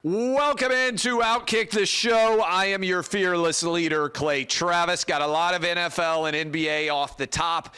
Welcome into OutKick the show. I am your fearless leader, Clay Travis. Got a lot of NFL and NBA off the top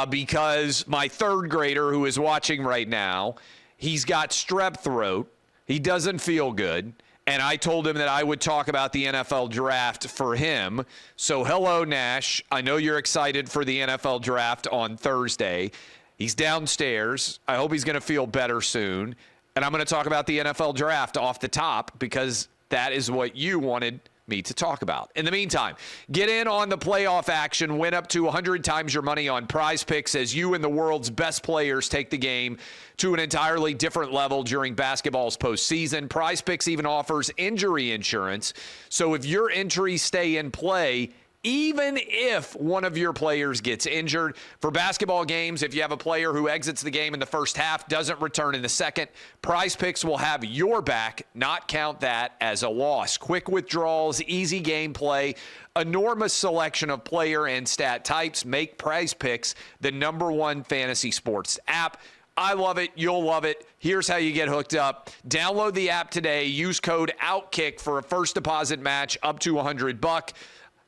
because my third grader who is watching right now, he's got strep throat. He doesn't feel good. And I told him that I would talk about the NFL draft for him. So hello, Nash. I know you're excited for the NFL draft on Thursday. He's downstairs. I hope he's going to feel better soon. And I'm going to talk about the NFL draft off the top because that is what you wanted me to talk about. In the meantime, get in on the playoff action. Win up to 100 times your money on Prize Picks as you and the world's best players take the game to an entirely different level during basketball's postseason. Prize Picks even offers injury insurance. So if your entries stay in play, even if one of your players gets injured. For basketball games, if you have a player who exits the game in the first half, doesn't return in the second, Prize Picks will have your back, not count that as a loss. Quick withdrawals, easy gameplay, enormous selection of player and stat types make Prize Picks the #1 fantasy sports app. I love it. You'll love it. Here's how you get hooked up. Download the app today. Use code OutKick for a first deposit match up to $100.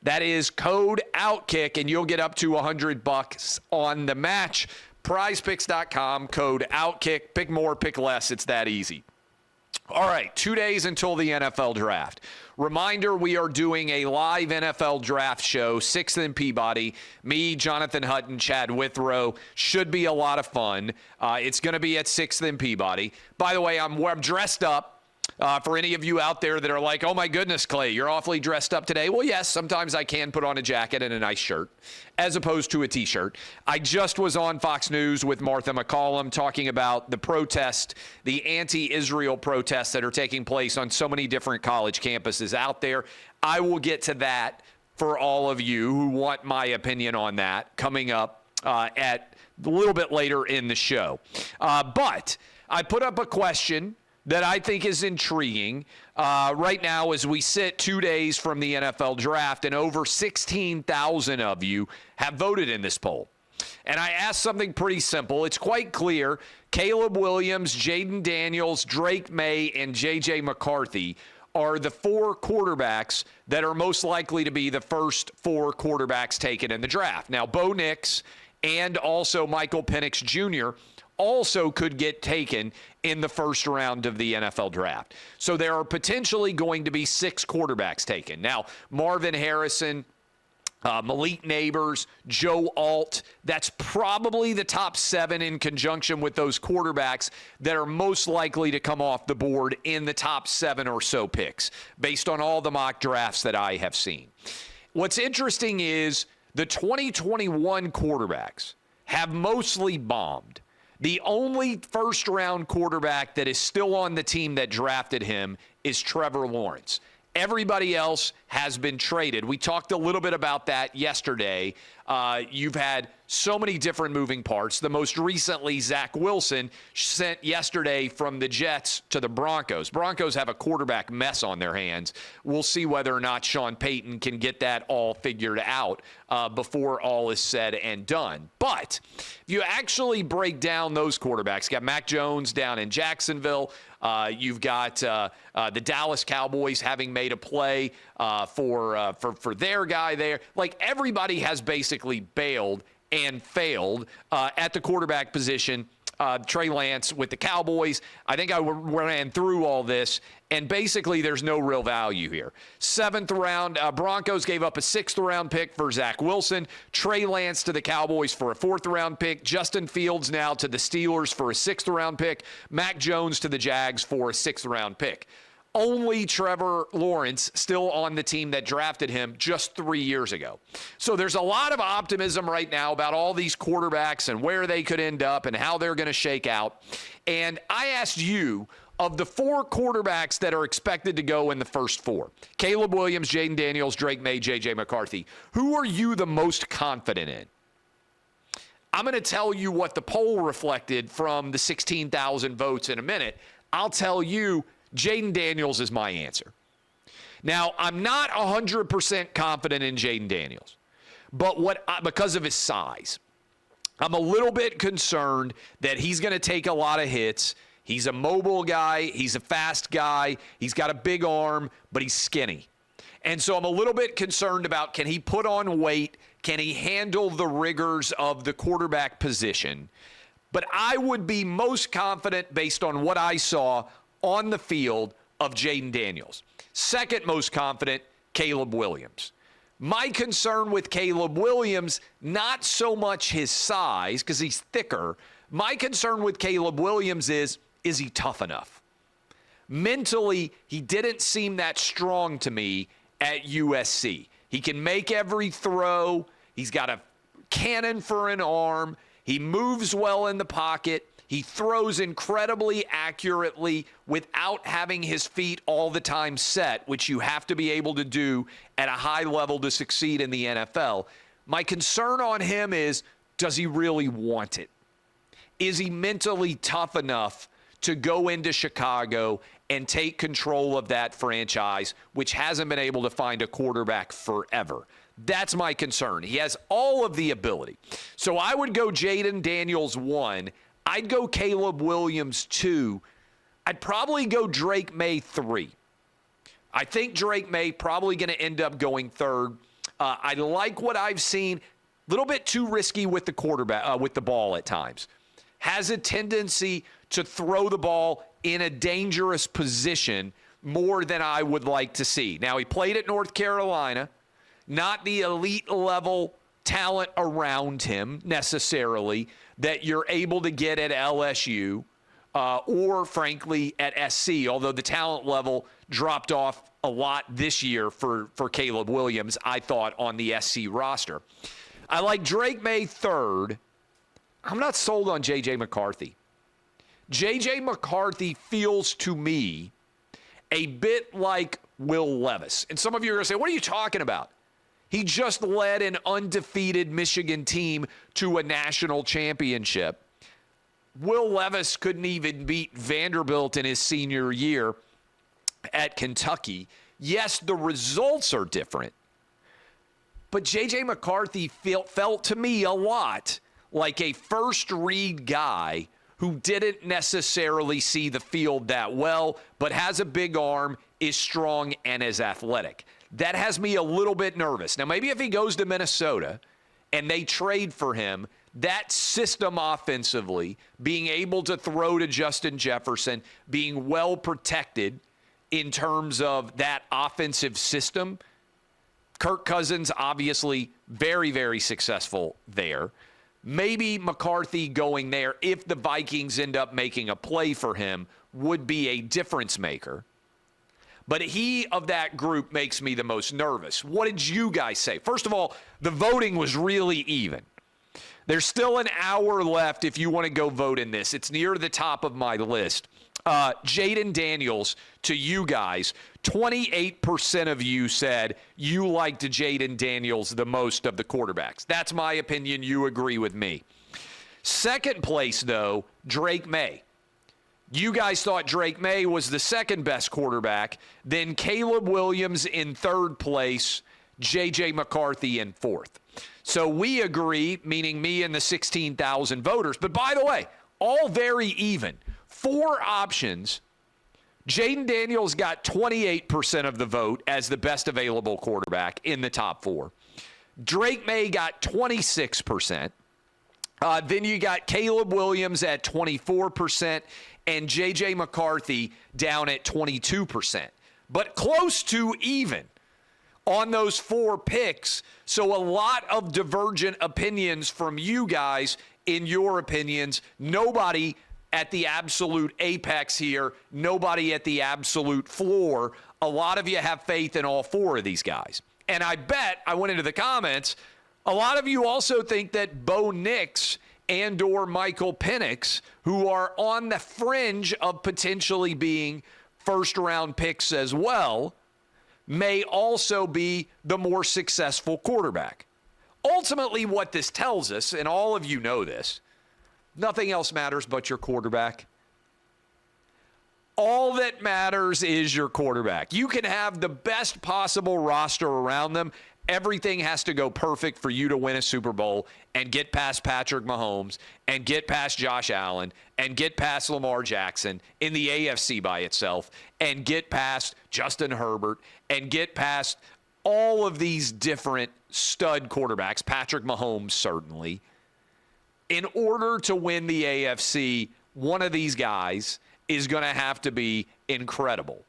That is code OutKick, and you'll get up to $100 on the match. PrizePicks.com, code OutKick. Pick more, pick less. It's that easy. All right, 2 days until the NFL draft. Reminder, we are doing a live NFL draft show, 6th and Peabody. Me, Jonathan Hutton, Chad Withrow. Should be a lot of fun. It's going to be at 6th and Peabody. By the way, I'm dressed up. For any of you out there that are like, oh, my goodness, Clay, you're awfully dressed up today. Well, yes, sometimes I can put on a jacket and a nice shirt as opposed to a T-shirt. I just was on Fox News with Martha McCallum talking about the protest, the anti-Israel protests that are taking place on so many different college campuses out there. I will get to that for all of you who want my opinion on that coming up at a little bit later in the show. But I put up a question that I think is intriguing right now as we sit 2 days from the NFL draft, and over 16,000 of you have voted in this poll. And I asked something pretty simple. It's quite clear. Caleb Williams, Jayden Daniels, Drake May, and J.J. McCarthy are the 4 quarterbacks that are most likely to be the first 4 quarterbacks taken in the draft. Now, Bo Nix and also Michael Penix Jr. also could get taken in the first round of the NFL draft. So there are potentially going to be 6 quarterbacks taken. Now, Marvin Harrison, Malik Neighbors, Joe Alt, that's probably the top 7 in conjunction with those quarterbacks that are most likely to come off the board in the top 7 or so picks, based on all the mock drafts that I have seen. What's interesting is the 2021 quarterbacks have mostly bombed. The only first-round quarterback that is still on the team that drafted him is Trevor Lawrence. Everybody else has been traded. We talked a little bit about that yesterday. You've had so many different moving parts. The most recently, Zach Wilson sent yesterday from the Jets to the Broncos. Broncos have a quarterback mess on their hands. We'll see whether or not Sean Payton can get that all figured out before all is said and done. But if you actually break down those quarterbacks, you got Mac Jones down in Jacksonville. You've got the Dallas Cowboys having made a play for their guy there. Like, everybody has basically bailed and failed at the quarterback position. Trey Lance with the Cowboys. I think I ran through all this, and basically there's no real value here. 7th round, Broncos gave up a 6th round pick for Zach Wilson. Trey Lance to the Cowboys for a 4th round pick. Justin Fields now to the Steelers for a 6th round pick. Mac Jones to the Jags for a 6th round pick. Only Trevor Lawrence still on the team that drafted him just 3 years ago. So there's a lot of optimism right now about all these quarterbacks and where they could end up and how they're going to shake out. And I asked you, of the 4 quarterbacks that are expected to go in the first 4, Caleb Williams, Jayden Daniels, Drake May, J.J. McCarthy, who are you the most confident in? I'm going to tell you what the poll reflected from the 16,000 votes in a minute. I'll tell you, Jayden Daniels is my answer. Now, I'm not 100% confident in Jayden Daniels, but because of his size. I'm a little bit concerned that he's going to take a lot of hits. He's a mobile guy. He's a fast guy. He's got a big arm, but he's skinny. And so I'm a little bit concerned about, can he put on weight? Can he handle the rigors of the quarterback position? But I would be most confident, based on what I saw on the field, of Jayden Daniels. Second most confident, Caleb Williams. My concern with Caleb Williams, not so much his size, because he's thicker. My concern with Caleb Williams is he tough enough? Mentally, he didn't seem that strong to me at USC. He can make every throw. He's got a cannon for an arm. He moves well in the pocket. He throws incredibly accurately without having his feet all the time set, which you have to be able to do at a high level to succeed in the NFL. My concern on him is, does he really want it? Is he mentally tough enough to go into Chicago and take control of that franchise, which hasn't been able to find a quarterback forever? That's my concern. He has all of the ability. So I would go Jayden Daniels 1. I'd go Caleb Williams 2. I'd probably go Drake May 3. I think Drake May probably going to end up going third. I like what I've seen. A little bit too risky with the quarterback, with the ball at times. Has a tendency to throw the ball in a dangerous position more than I would like to see. Now, he played at North Carolina, not the elite level talent around him necessarily that you're able to get at LSU or, frankly, at SC, although the talent level dropped off a lot this year for Caleb Williams, I thought, on the SC roster. I like Drake May third. I'm not sold on J.J. McCarthy. J.J. McCarthy feels to me a bit like Will Levis. And some of you are going to say, what are you talking about? He just led an undefeated Michigan team to a national championship. Will Levis couldn't even beat Vanderbilt in his senior year at Kentucky. Yes, the results are different. But J.J. McCarthy felt to me a lot like a first-read guy who didn't necessarily see the field that well, but has a big arm, is strong, and is athletic. That has me a little bit nervous. Now, maybe if he goes to Minnesota and they trade for him, that system offensively, being able to throw to Justin Jefferson, being well protected in terms of that offensive system, Kirk Cousins obviously very, very successful there. Maybe McCarthy going there, if the Vikings end up making a play for him, would be a difference maker. But he of that group makes me the most nervous. What did you guys say? First of all, the voting was really even. There's still an hour left if you want to go vote in this. It's near the top of my list. Jayden Daniels, to you guys, 28% of you said you liked Jayden Daniels the most of the quarterbacks. That's my opinion. You agree with me. Second place, though, Drake May. You guys thought Drake May was the second best quarterback. Then Caleb Williams in third place, J.J. McCarthy in fourth. So we agree, meaning me and the 16,000 voters. But by the way, all very even. Four options. Jayden Daniels got 28% of the vote as the best available quarterback in the top four. Drake May got 26%. Then you got Caleb Williams at 24% and J.J. McCarthy down at 22%. But close to even on those four picks. So a lot of divergent opinions from you guys in your opinions. Nobody at the absolute apex here. Nobody at the absolute floor. A lot of you have faith in all four of these guys. And I bet, I went into the comments, a lot of you also think that Bo Nix and or Michael Penix, who are on the fringe of potentially being first-round picks as well, may also be the more successful quarterback. Ultimately, what this tells us, and all of you know this, nothing else matters but your quarterback. All that matters is your quarterback. You can have the best possible roster around them. everything has to go perfect for you to win a Super Bowl and get past Patrick Mahomes and get past Josh Allen and get past Lamar Jackson in the AFC by itself and get past Justin Herbert and get past all of these different stud quarterbacks, Patrick Mahomes certainly. In order to win the AFC, one of these guys is going to have to be incredible.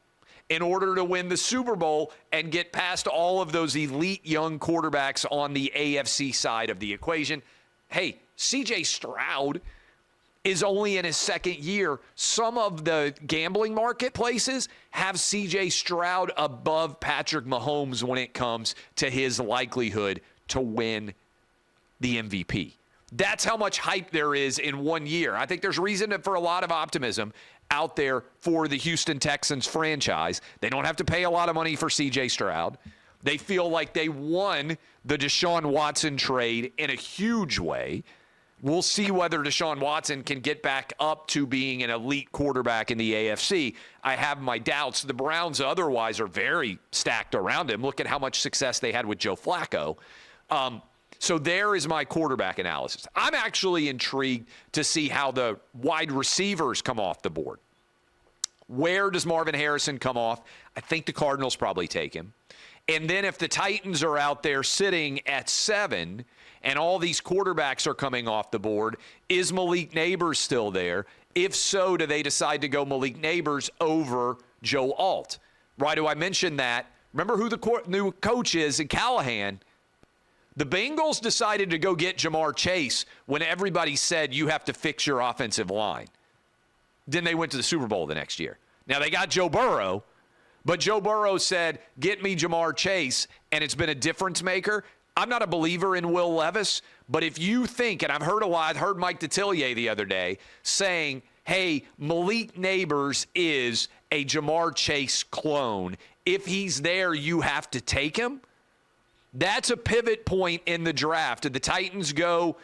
In order to win the Super Bowl and get past all of those elite young quarterbacks on the AFC side of the equation, hey, C.J. Stroud is only in his second year. Some of the gambling marketplaces have C.J. Stroud above Patrick Mahomes when it comes to his likelihood to win the MVP. That's how much hype there is in 1 year. I think there's reason for a lot of optimism out there for the Houston Texans franchise. They don't have to pay a lot of money for C.J. Stroud. They feel like they won the Deshaun Watson trade in a huge way. We'll see whether Deshaun Watson can get back up to being an elite quarterback in the AFC. I have my doubts. The Browns otherwise are very stacked around him. Look at how much success they had with Joe Flacco. So there is my quarterback analysis. I'm actually intrigued to see how the wide receivers come off the board. Where does Marvin Harrison come off? I think the Cardinals probably take him. And then if the Titans are out there sitting at 7 and all these quarterbacks are coming off the board, is Malik Neighbors still there? If so, do they decide to go Malik Neighbors over Joe Alt? Why do I mention that? Remember who the new coach is in Callahan? The Bengals decided to go get Jamar Chase when everybody said you have to fix your offensive line. Then they went to the Super Bowl the next year. Now they got Joe Burrow, but Joe Burrow said, get me Jamar Chase, and it's been a difference maker. I'm not a believer in Will Levis, but if you think, and I've heard a lot, I heard Mike Detillier the other day saying, hey, Malik Neighbors is a Jamar Chase clone. If he's there, you have to take him. That's a pivot point in the draft. Did the Titans go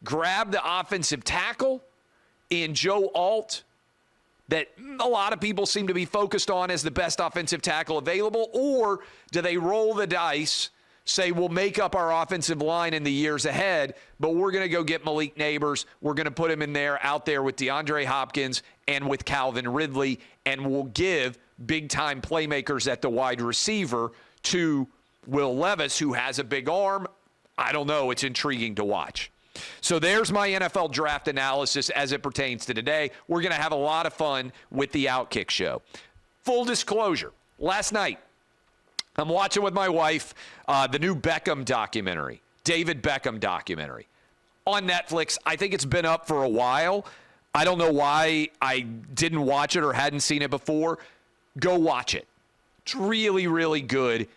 grab the offensive tackle in Joe Alt that a lot of people seem to be focused on as the best offensive tackle available? Or do they roll the dice, say we'll make up our offensive line in the years ahead, but we're going to go get Malik Neighbors. We're going to put him in there out there with DeAndre Hopkins and with Calvin Ridley, and we'll give big-time playmakers at the wide receiver to Will Levis, who has a big arm. I don't know. It's intriguing to watch. So there's my NFL draft analysis as it pertains to today. We're going to have a lot of fun with the OutKick show. Full disclosure, last night, I'm watching with my wife the new Beckham documentary, David Beckham documentary on Netflix. I think it's been up for a while. I don't know why I didn't watch it or hadn't seen it before. Go watch it. It's really, really good.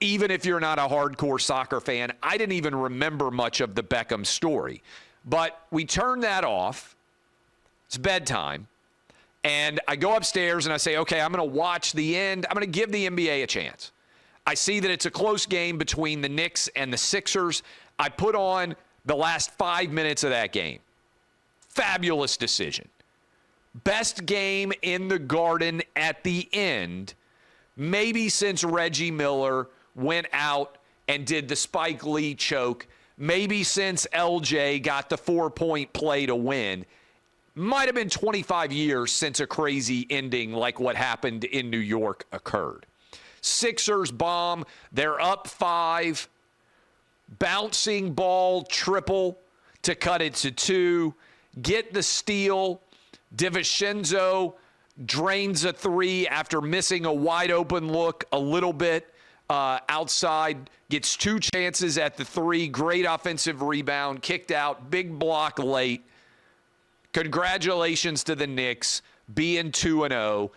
Even if you're not a hardcore soccer fan, I didn't even remember much of the Beckham story. But we turned that off. It's bedtime. And I go upstairs and I say, okay, I'm going to watch the end. I'm going to give the NBA a chance. I see that it's a close game between the Knicks and the Sixers. I put on the last 5 minutes of that game. Fabulous decision. Best game in the Garden at the end, maybe since Reggie Miller went out and did the Spike Lee choke, maybe since LJ got the 4-point play to win. Might have been 25 years since a crazy ending like what happened in New York occurred. Sixers bomb. They're up 5. Bouncing ball triple to cut it to 2. Get the steal. DiVincenzo drains a 3 after missing a wide open look a little bit outside. Gets 2 chances at the 3. Great offensive rebound. Kicked out. Big block late. Congratulations to the Knicks being 2-0.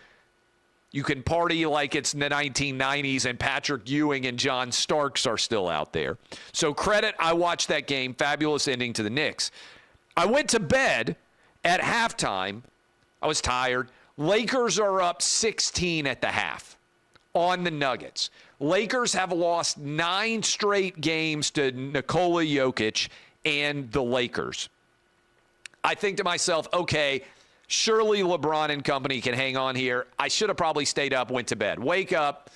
You can party like it's in the 1990s and Patrick Ewing and John Starks are still out there. So credit, I watched that game. Fabulous ending to the Knicks. I went to bed at halftime. I was tired. Lakers are up 16 at the half on the Nuggets. Lakers have lost 9 straight games to Nikola Jokic and the Lakers. I think to myself, okay, surely LeBron and company can hang on here. I should have probably stayed up, went to bed. Wake up,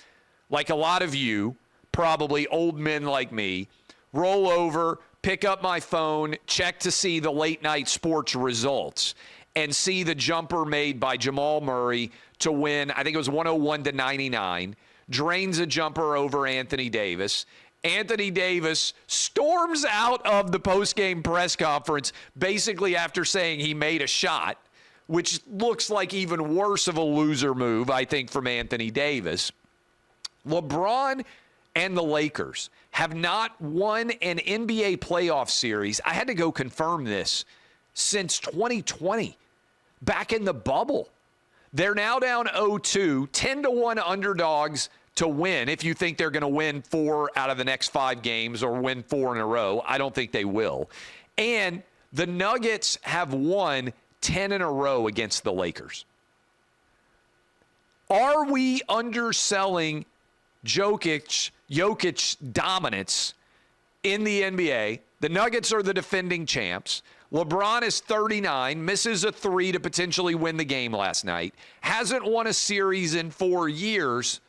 like a lot of you, probably old men like me, roll over, pick up my phone, check to see the late night sports results, and see the jumper made by Jamal Murray to win, I think it was 101-99, drains a jumper over Anthony Davis. Anthony Davis storms out of the postgame press conference basically after saying he made a shot, which looks like even worse of a loser move, I think, from Anthony Davis. LeBron and the Lakers have not won an NBA playoff series. I had to go confirm this since 2020, back in the bubble. They're now down 0-2, 10-1 underdogs to win. If you think they're going to win 4 out of the next 5 games or win 4 in a row, I don't think they will. And the Nuggets have won 10 in a row against the Lakers. Are we underselling Jokic's dominance in the NBA? The Nuggets are the defending champs. LeBron is 39, misses a 3 to potentially win the game last night, hasn't won a series in 4 years.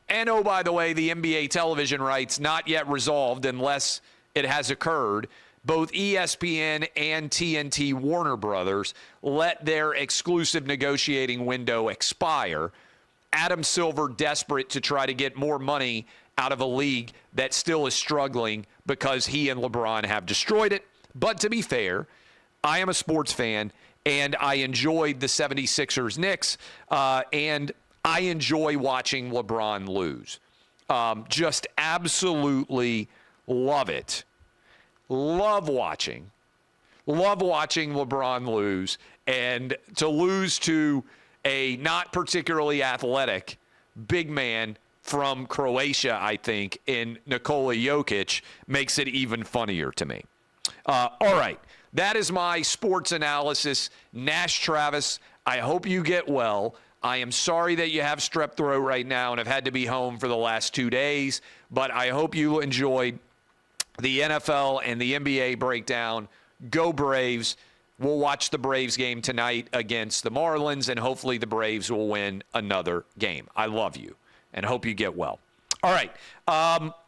And, oh, by the way, the NBA television rights not yet resolved unless it has occurred. Both ESPN and TNT Warner Brothers let their exclusive negotiating window expire. Adam Silver desperate to try to get more money out of a league that still is struggling because he and LeBron have destroyed it. But to be fair, I am a sports fan, and I enjoyed the 76ers Knicks, and I enjoy watching LeBron lose. Just absolutely love it. Love watching LeBron lose, and to lose to a not particularly athletic big man from Croatia, I think, in Nikola Jokic makes it even funnier to me. All right, that is my sports analysis. Nash Travis, I hope you get well. I am sorry that you have strep throat right now and have had to be home for the last 2 days, but I hope you enjoyed the NFL and the NBA breakdown. Go Braves. We'll watch the Braves game tonight against the Marlins, and hopefully the Braves will win another game. I love you and hope you get well. All right,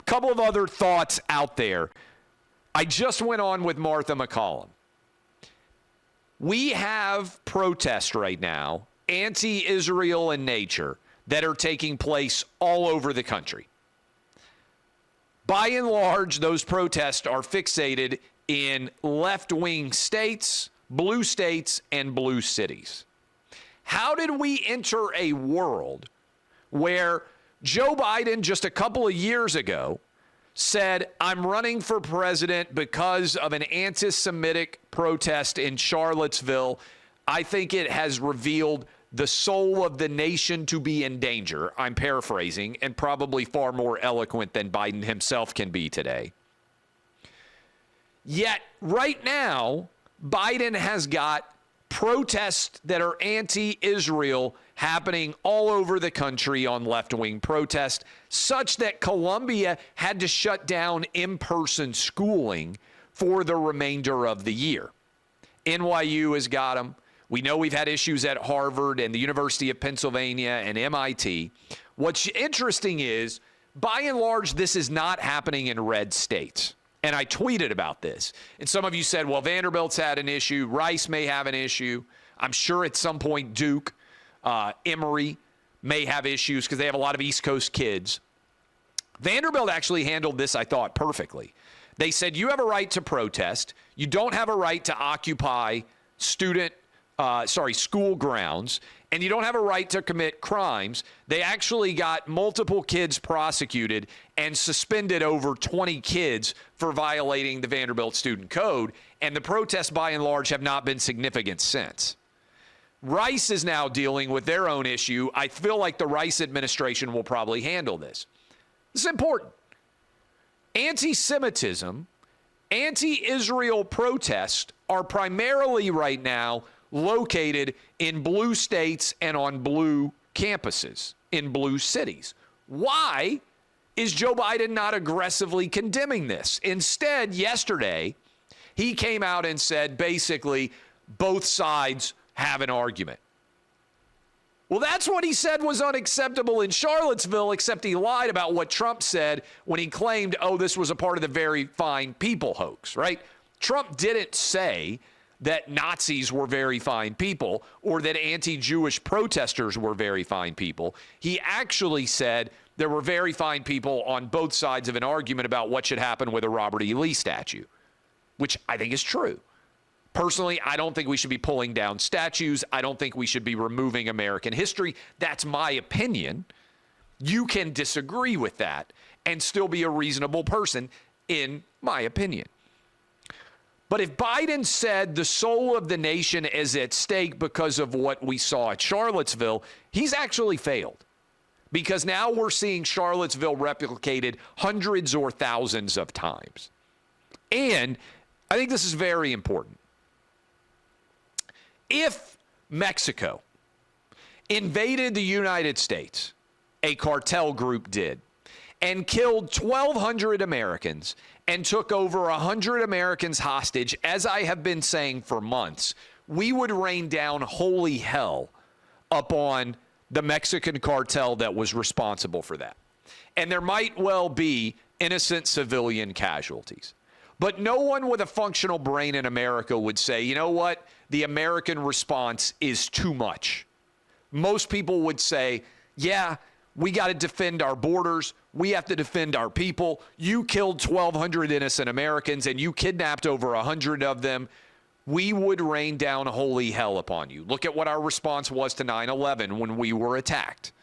couple of other thoughts out there. I just went on with Martha McCollum. We have protests right now, anti-Israel in nature, that are taking place all over the country. By and large, those protests are fixated in left-wing states, blue states, and blue cities. How did we enter a world where Joe Biden just a couple of years ago said, I'm running for president because of an anti-Semitic protest in Charlottesville? I think it has revealed the soul of the nation to be in danger. I'm paraphrasing, and probably far more eloquent than Biden himself can be today. Yet, right now, Biden has got protests that are anti-Israel happening all over the country on left-wing protests, such that Columbia had to shut down in-person schooling for the remainder of the year. NYU has got them. We know we've had issues at Harvard and the University of Pennsylvania and MIT. What's interesting is, by and large, this is not happening in red states. And I tweeted about this. And some of you said, well, Vanderbilt's had an issue. Rice may have an issue. I'm sure at some point Duke, Emory may have issues because they have a lot of East Coast kids. Vanderbilt actually handled this, I thought, perfectly. They said, you have a right to protest. You don't have a right to occupy school grounds, and you don't have a right to commit crimes. They actually got multiple kids prosecuted and suspended over 20 kids for violating the Vanderbilt student code, and the protests by and large have not been significant since. Rice is now dealing with their own issue. I feel like the Rice administration will probably handle this. This is important. Anti-Semitism, anti-Israel protests are primarily right now located in blue states and on blue campuses in blue cities. Why is Joe Biden not aggressively condemning this? Instead, yesterday, he came out and said, basically, both sides have an argument. Well, that's what he said was unacceptable in Charlottesville, except he lied about what Trump said when he claimed, oh, this was a part of the very fine people hoax, right? Trump didn't say that Nazis were very fine people or that anti-Jewish protesters were very fine people. He actually said there were very fine people on both sides of an argument about what should happen with a Robert E. Lee statue, which I think is true. Personally, I don't think we should be pulling down statues. I don't think we should be removing American history. That's my opinion. You can disagree with that and still be a reasonable person, in my opinion. But if Biden said the soul of the nation is at stake because of what we saw at Charlottesville, he's actually failed. Because now we're seeing Charlottesville replicated hundreds or thousands of times. And I think this is very important. If Mexico invaded the United States, a cartel group did, and killed 1,200 Americans and took over 100 Americans hostage, as I have been saying for months, we would rain down holy hell upon the Mexican cartel that was responsible for that. And there might well be innocent civilian casualties. But no one with a functional brain in America would say, you know what? The American response is too much. Most people would say, yeah, we got to defend our borders. We have to defend our people. You killed 1,200 innocent Americans and you kidnapped over 100 of them. We would rain down holy hell upon you. Look at what our response was to 9/11 when we were attacked.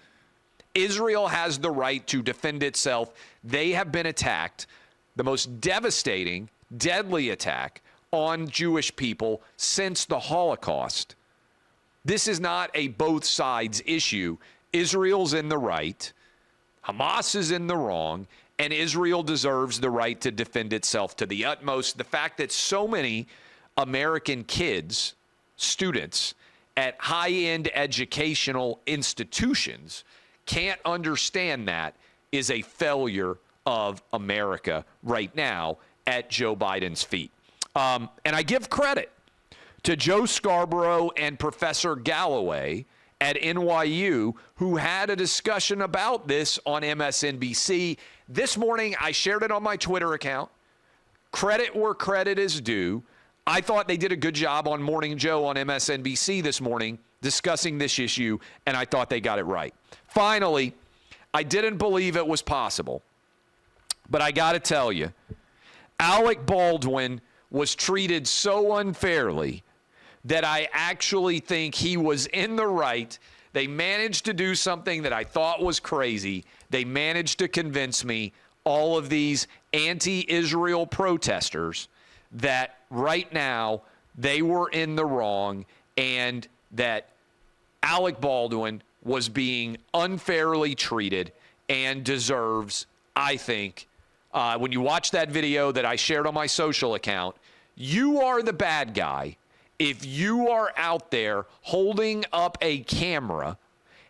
Israel has the right to defend itself. They have been attacked. The most devastating, deadly attack on Jewish people since the Holocaust. This is not a both sides issue. Israel's in the right, Hamas is in the wrong, and Israel deserves the right to defend itself to the utmost. The fact that so many American kids, students at high-end educational institutions can't understand that is a failure of America right now at Joe Biden's feet. And I give credit to Joe Scarborough and Professor Galloway at NYU, who had a discussion about this on MSNBC. This morning, I shared it on my Twitter account. Credit where credit is due. I thought they did a good job on Morning Joe on MSNBC this morning discussing this issue, and I thought they got it right. Finally, I didn't believe it was possible. But I got to tell you, Alec Baldwin was treated so unfairly that I actually think he was in the right. They managed to do something that I thought was crazy. They managed to convince me, all of these anti-Israel protesters, that right now they were in the wrong and that Alec Baldwin was being unfairly treated and deserves, I think, when you watch that video that I shared on my social account, you are the bad guy if you are out there holding up a camera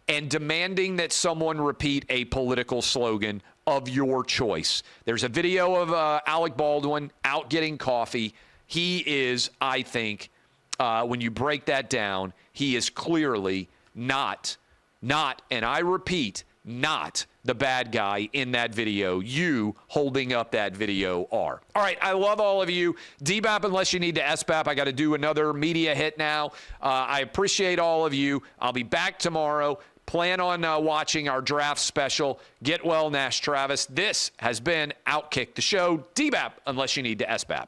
and demanding that someone repeat a political slogan of your choice. There's a video of Alec Baldwin out getting coffee. He is, I think, when you break that down, he is clearly not, and I repeat, not the bad guy in that video. You holding up that video are. All right, I love all of you. DBAP, unless you need to SBAP, I got to do another media hit now. I appreciate all of you. I'll be back tomorrow. Plan on watching our draft special. Get well, Nash Travis. This has been OutKick the show. DBAP, unless you need to SBAP.